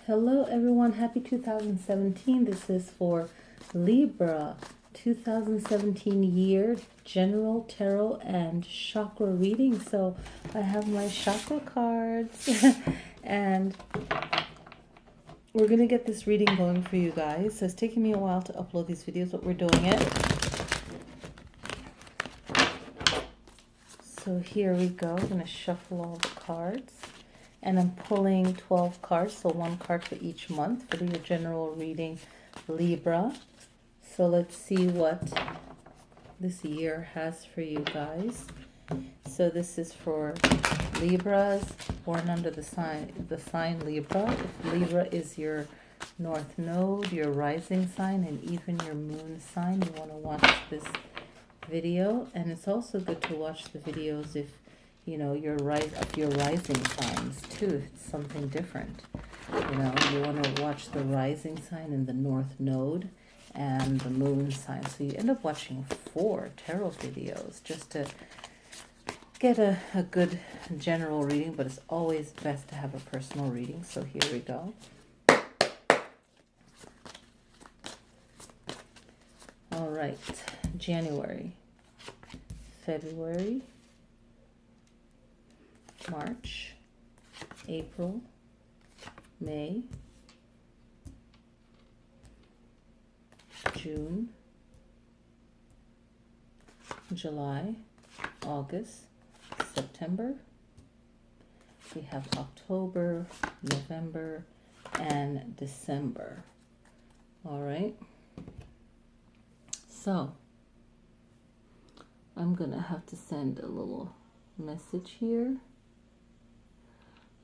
Hello everyone, happy 2017. This is for Libra 2017 year general tarot and chakra reading. So I have my chakra cards and we're going to get this reading going for you guys. So it's taking me a while to upload these videos, but we're doing it. So here we go. I'm going to shuffle all the cards. And I'm pulling 12 cards, so one card for each month for your general reading, Libra. So let's see what this year has for you guys. So this is for Libras born under the sign Libra. If Libra is your north node, your rising sign, and even your moon sign, you want to watch this video. And it's also good to watch the videos if you know your rising signs too, if it's something different. You know, you want to watch the rising sign in the north node and the moon sign. So you end up watching 4 tarot videos just to get a good general reading, but it's always best to have a personal reading. So here we go. All right, January, February, March, April, May, June, July, August, September. We have October, November, and December. All right. So I'm going to have to send a little message here.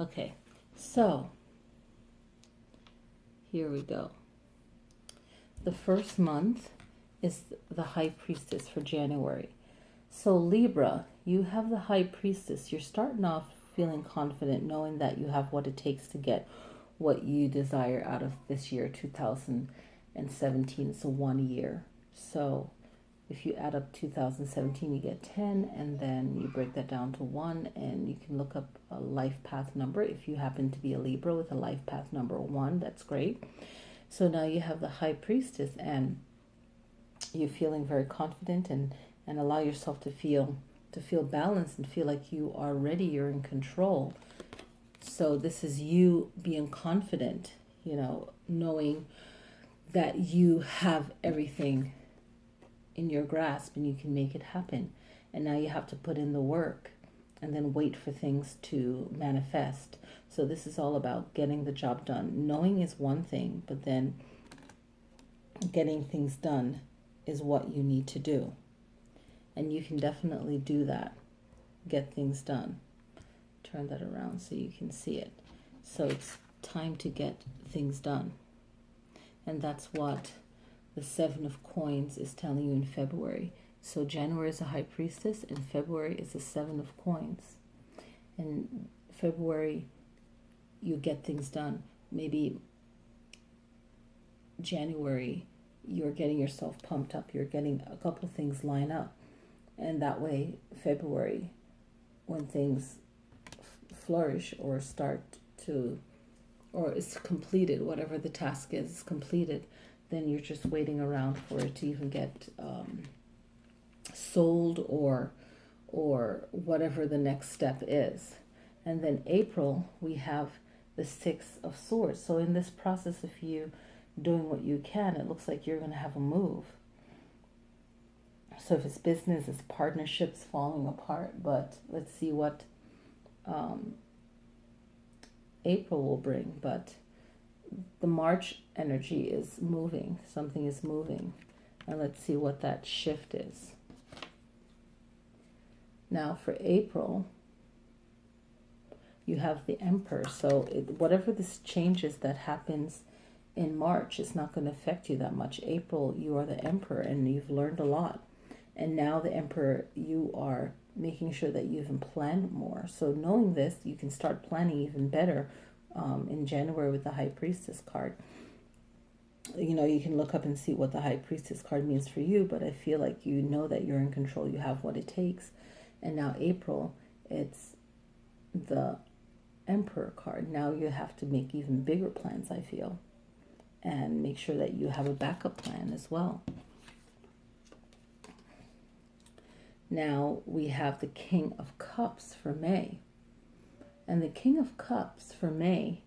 Okay, so here we go. The first month is the High Priestess for January. So Libra, you have the High Priestess. You're starting off feeling confident, knowing that you have what it takes to get what you desire out of this year, 2017. It's a 1 year. So if you add up 2017, you get 10, and then you break that down to 1, and you can look up a life path number. If you happen to be a Libra with a life path number 1, that's great. So now you have the High Priestess, and you're feeling very confident, and allow yourself to feel balanced and feel like you are ready, you're in control. So this is you being confident, you know, knowing that you have everything in your grasp and you can make it happen. And now you have to put in the work and then wait for things to manifest. So this is all about getting the job done. Knowing is one thing, but then getting things done is what you need to do. And you can definitely do that. Get things done. Turn that around so you can see it. So it's time to get things done. And that's what the 7 of Coins is telling you in February. So January is a High Priestess, and February is the 7 of Coins. And February, you get things done. Maybe January, you're getting yourself pumped up. You're getting a couple of things line up. And that way, February, when things flourish or start to, or is completed, whatever the task is completed, then you're just waiting around for it to even get sold or whatever the next step is. And then April, we have the 6 of Swords. So in this process of you doing what you can, it looks like you're going to have a move. So if it's business, it's partnerships falling apart. But let's see what April will bring. But the March energy is moving. Something is moving. And let's see what that shift is. Now for April, you have the Emperor. So whatever this changes that happens in March, it's not going to affect you that much. April, you are the Emperor and you've learned a lot. And now the Emperor, you are making sure that you even planned more. So knowing this, you can start planning even better in January with the High Priestess card. You know, you can look up and see what the High Priestess card means for you, but I feel like you know that you're in control. You have what it takes. And now April, it's the Emperor card. Now you have to make even bigger plans, I feel, and make sure that you have a backup plan as well. Now we have the King of Cups for May. And the King of Cups for May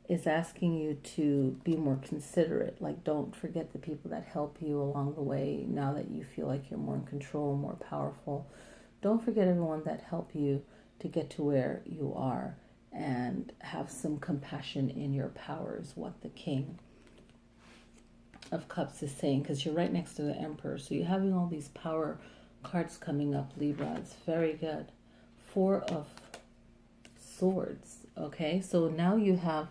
is asking you to be more considerate. Like, don't forget the people that help you along the way now that you feel like you're more in control, more powerful. Don't forget everyone that helped you to get to where you are, and have some compassion in your power is what the King of Cups is saying, because you're right next to the Emperor. So you're having all these power cards coming up, Libra. It's very good. 4 of Swords. Okay, so now you have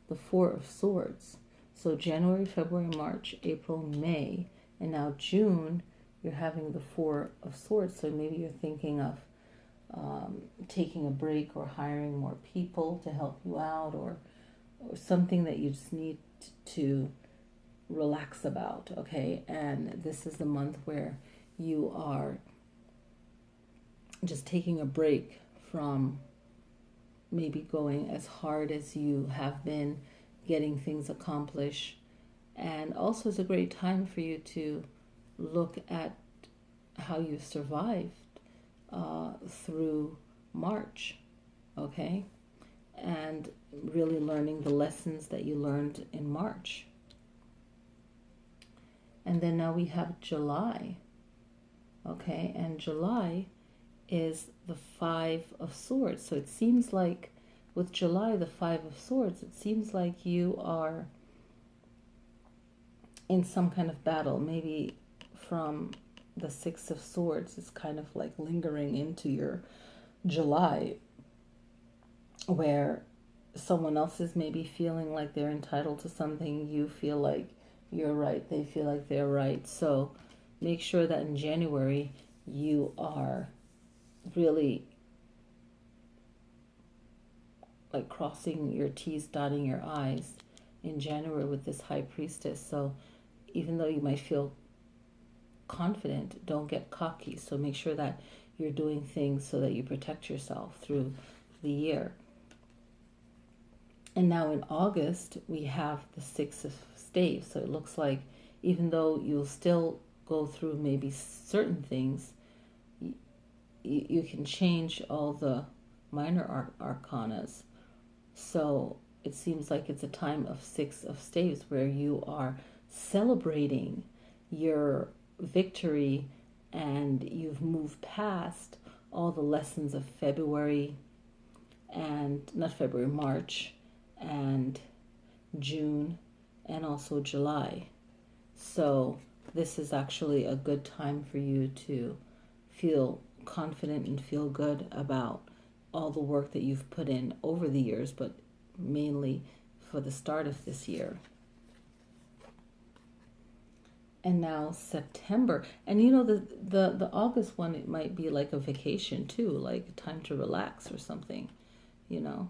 the 4 of Swords. So January, February, March, April, May, and now June, you're having the 4 of Swords. So maybe you're thinking of taking a break or hiring more people to help you out, or something that you just need to relax about, okay? And this is the month where you are just taking a break from maybe going as hard as you have been, getting things accomplished. And also it's a great time for you to look at how you survived through March, okay? And really learning the lessons that you learned in March. And then now we have July, okay? And July is the 5 of Swords. So it seems like with July, the 5 of Swords, it seems like you are in some kind of battle, maybe from the 6 of Swords. It's kind of like lingering into your July, where someone else is maybe feeling like they're entitled to something. You feel like you're right. They feel like they're right. So make sure that in January you are really like crossing your T's, dotting your I's in January with this High Priestess. So even though you might feel confident, don't get cocky. So make sure that you're doing things so that you protect yourself through the year. And now in August, we have the 6 of Staves. So it looks like even though you'll still go through maybe certain things, you can change all the minor arcanas. So it seems like it's a time of 6 of Staves where you are celebrating your victory, and you've moved past all the lessons of February, and not February, March and June, and also July. So this is actually a good time for you to feel confident and feel good about all the work that you've put in over the years, but mainly for the start of this year. And now September, and you know, the August one, it might be like a vacation too, like time to relax or something, you know,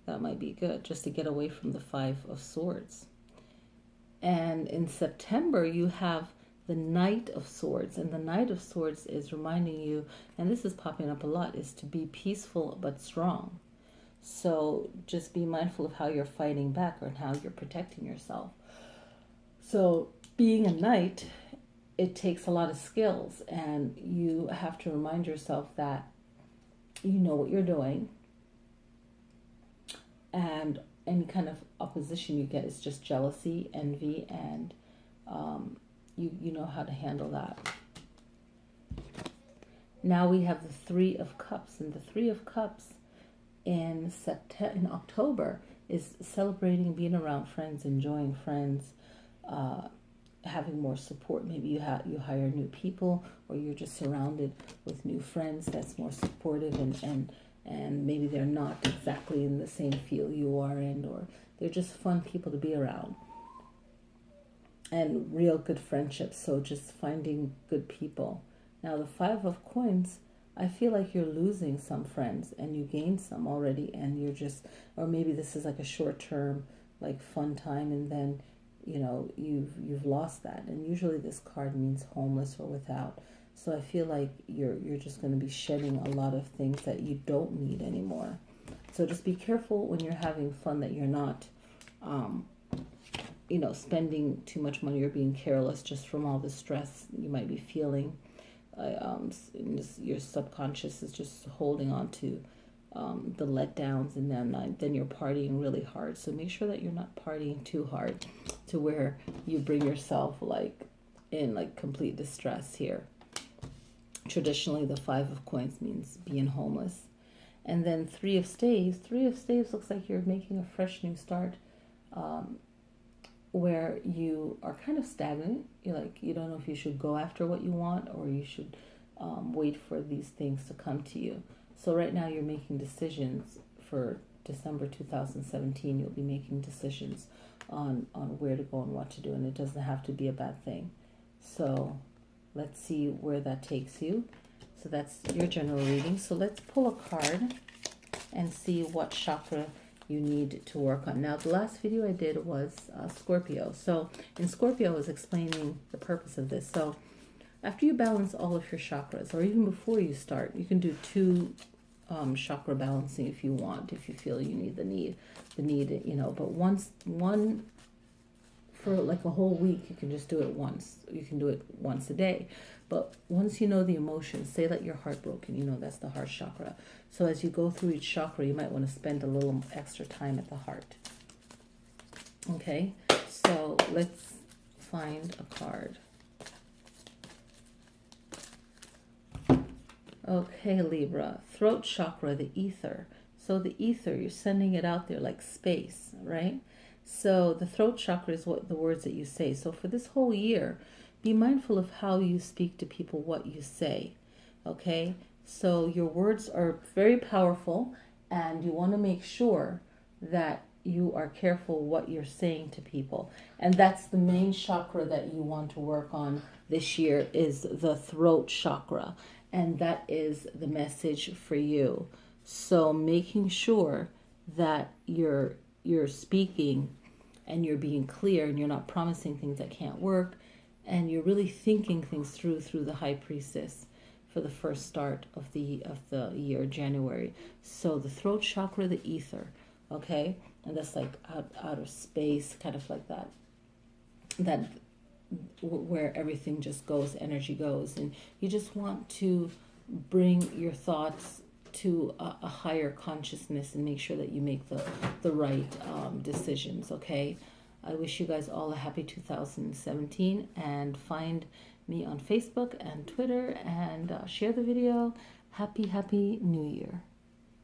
that might be good, just to get away from the 5 of Swords. And in September, you have the Knight of Swords, and the Knight of Swords is reminding you, and this is popping up a lot, is to be peaceful but strong. So just be mindful of how you're fighting back or how you're protecting yourself. So being a knight, it takes a lot of skills, and you have to remind yourself that you know what you're doing, and any kind of opposition you get is just jealousy, envy, and you know how to handle that. Now we have the 3 of Cups, and the 3 of Cups in October is celebrating being around friends, enjoying friends, having more support. Maybe you hire new people, or you're just surrounded with new friends that's more supportive, and maybe they're not exactly in the same field you are in, or they're just fun people to be around, and real good friendships. So just finding good people. Now the 5 of Coins, I feel like you're losing some friends and you gained some already, and you're just, or maybe this is like a short term, like fun time, and then you know you've lost that. And usually this card means homeless or without. So I feel like you're just going to be shedding a lot of things that you don't need anymore. So just be careful when you're having fun that you're not, you know, spending too much money or being careless just from all the stress you might be feeling. Your subconscious is just holding on to the letdowns, and then you're partying really hard. So make sure that you're not partying too hard to where you bring yourself like in like complete distress here. Traditionally, the 5 of coins means being homeless. And then 3 of staves. 3 of staves looks like you're making a fresh new start, where you are kind of stagnant. You don't know if you should go after what you want, or you should wait for these things to come to you. So right now you're making decisions for December 2017. You'll be making decisions on where to go and what to do, and it doesn't have to be a bad thing. So let's see where that takes you. So that's your general reading. So let's pull a card and see what chakra you need to work on. Now, the last video I did was Scorpio. So in Scorpio, I was explaining the purpose of this. So after you balance all of your chakras, or even before you start, you can do 2 chakra balancing if you want, if you feel you need the need, you know. But one for like a whole week, you can just do it once. You can do it once a day. But once you know the emotions, say that you're heartbroken, you know that's the heart chakra. So as you go through each chakra, you might want to spend a little extra time at the heart. Okay, so let's find a card. Okay, Libra, throat chakra, the ether. So the ether, you're sending it out there like space, right? So the throat chakra is what the words that you say. So for this whole year, be mindful of how you speak to people, what you say, okay? So your words are very powerful, and you want to make sure that you are careful what you're saying to people. And that's the main chakra that you want to work on this year, is the throat chakra. And that is the message for you. So making sure that you're speaking and you're being clear, and you're not promising things that can't work, and you're really thinking things through the High Priestess for the first start of the year, January. So the throat chakra, the ether, okay? And that's like out of space, kind of like that where everything just goes, energy goes, and you just want to bring your thoughts to a higher consciousness and make sure that you make the right decisions, okay? I wish you guys all a happy 2017, and find me on Facebook and Twitter, and share the video. Happy New Year.